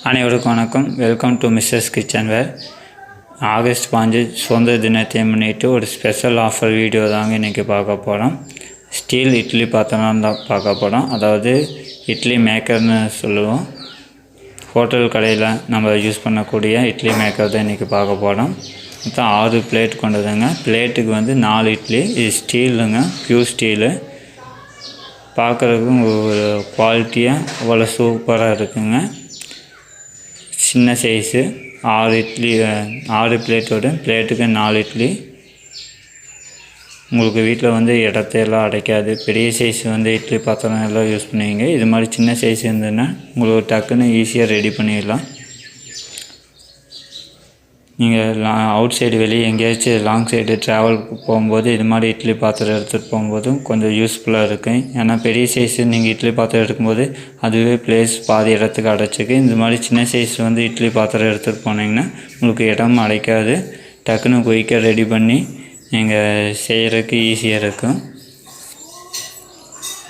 அனைவருக்கும் வணக்கம். Welcome to Mrs kitchen ware. August 5 சுதந்திர தினத்தை முன்னிட்டு ஒரு ஸ்பெஷல் ஆஃபர் வீடியோ தாங்க இன்றைக்கி பார்க்க போகிறோம். ஸ்டீல் இட்லி பாத்திரம் தான் பார்க்க போகிறோம். அதாவது இட்லி மேக்கர்னு சொல்லுவோம். ஹோட்டல் கடையில் நம்ம யூஸ் பண்ணக்கூடிய இட்லி மேக்கர் தான் இன்றைக்கி பார்க்க போகிறோம். மொத்தம் 6 பிளேட் கொண்டதுங்க. பிளேட்டுக்கு வந்து 4 இட்லி. இது ஸ்டீலுங்க, பியூர் ஸ்டீலு. பார்க்குறதுக்கும் ஒரு குவாலிட்டியாக அவ்வளோ சூப்பராக இருக்குங்க. சின்ன சைஸு 6 இட்லி 6 பிளேட்டோட பிளேட்டுக்கு 4 இட்லி. உங்களுக்கு வீட்டில் வந்து இடத்தையெல்லாம் அடைக்காது. பெரிய சைஸ் வந்து இட்லி பாத்திரம் எல்லாம் யூஸ் பண்ணுவீங்க. இது மாதிரி சின்ன சைஸ் இருந்ததுன்னா உங்களுக்கு டக்குன்னு ஈஸியாக ரெடி பண்ணிடலாம். நீங்கள் அவுட் சைடு வெளியே எங்கேயாச்சும் லாங் சைடு ட்ராவல் போகும்போது இது மாதிரி இட்லி பாத்திரம் எடுத்துகிட்டு போகும்போதும் கொஞ்சம் யூஸ்ஃபுல்லாக இருக்கும். ஏன்னா பெரிய சைஸு நீங்கள் இட்லி பாத்திரம் எடுக்கும்போது அதுவே பிளேஸ் பாதி இடத்துக்கு அடைச்சிக்கு. இந்த மாதிரி சின்ன சைஸ் வந்து இட்லி பாத்திரம் எடுத்துகிட்டு போனீங்கன்னா உங்களுக்கு இடம் அடைக்காது. டக்குன்னு குயிக்காக ரெடி பண்ணி நீங்கள் செய்கிறதுக்கு ஈஸியாக இருக்கும்.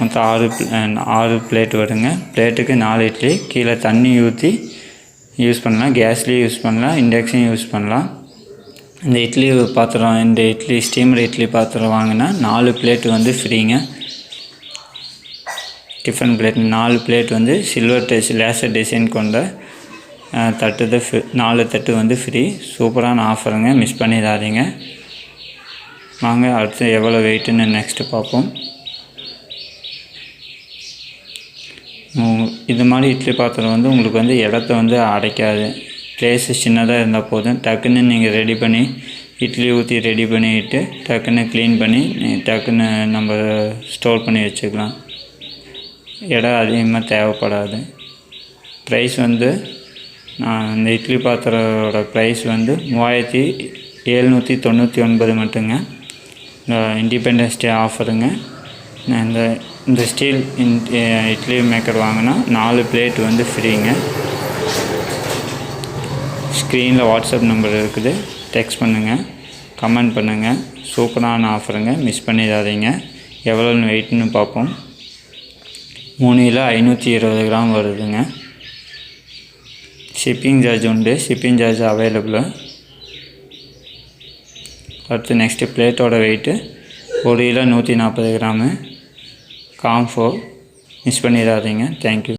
மொத்தம் 6 பிளேட் வருங்க. பிளேட்டுக்கு 4 இட்லி. கீழே தண்ணி ஊற்றி யூஸ் பண்ணலாம். கேஸ்லேயும் யூஸ் பண்ணலாம், இண்டக்ஷன் யூஸ் பண்ணலாம். இந்த இட்லி பாத்திரம், இந்த ஸ்டீமர் இட்லி பாத்திரம் வாங்கினா 4 பிளேட் வந்து ஃப்ரீங்க. டிஃபன் பிளேட் 4 பிளேட் வந்து சில்வர் லேசர் டிசைன் கொண்ட தட்டு 4 தட்டு வந்து ஃப்ரீ. சூப்பரான ஆஃபருங்க, மிஸ் பண்ணிடாதீங்க. வாங்க அடுத்து எவ்வளோ வெயிட்டுன்னு நெக்ஸ்ட்டு பார்ப்போம். இது மாதிரி இட்லி பாத்திரம் வந்து உங்களுக்கு வந்து இடத்த வந்து அடைக்காது. ப்ளேஸு சின்னதாக இருந்தால் போதும். டக்குன்னு நீங்கள் ரெடி பண்ணி இட்லி ஊற்றி ரெடி பண்ணிவிட்டு டக்குன்னு க்ளீன் பண்ணி டக்குன்னு நம்ம ஸ்டோர் பண்ணி வச்சுக்கலாம். இடம் அதிகமாக தேவைப்படாது. ப்ரைஸ் வந்து இந்த இட்லி பாத்திரோட ப்ரைஸ் வந்து 3799 மட்டுங்க. Independence day ஆஃபருங்க. இந்த ஸ்டீல் இட்லி மேக்கர் வாங்கினா 4 பிளேட் வந்து ஃப்ரீங்க. ஸ்க்ரீனில் வாட்ஸ்அப் நம்பர் இருக்குது, டெக்ஸ்ட் பண்ணுங்கள், கமெண்ட் பண்ணுங்கள். சூப்பரான ஆஃபருங்க, மிஸ் பண்ணிடாதீங்க. எவ்வளோன்னு வெயிட்னு பார்ப்போம். 3 கிலோ 520 கிராம் வருதுங்க. ஷிப்பிங் சார்ஜ் உண்டு, ஷிப்பிங் சார்ஜ் அவைலபிள். அடுத்து நெக்ஸ்ட்டு பிளேட்டோட weight 1 kilo 140 gram. Combo, miss பண்ணிடாதீங்க. தேங்க்யூ.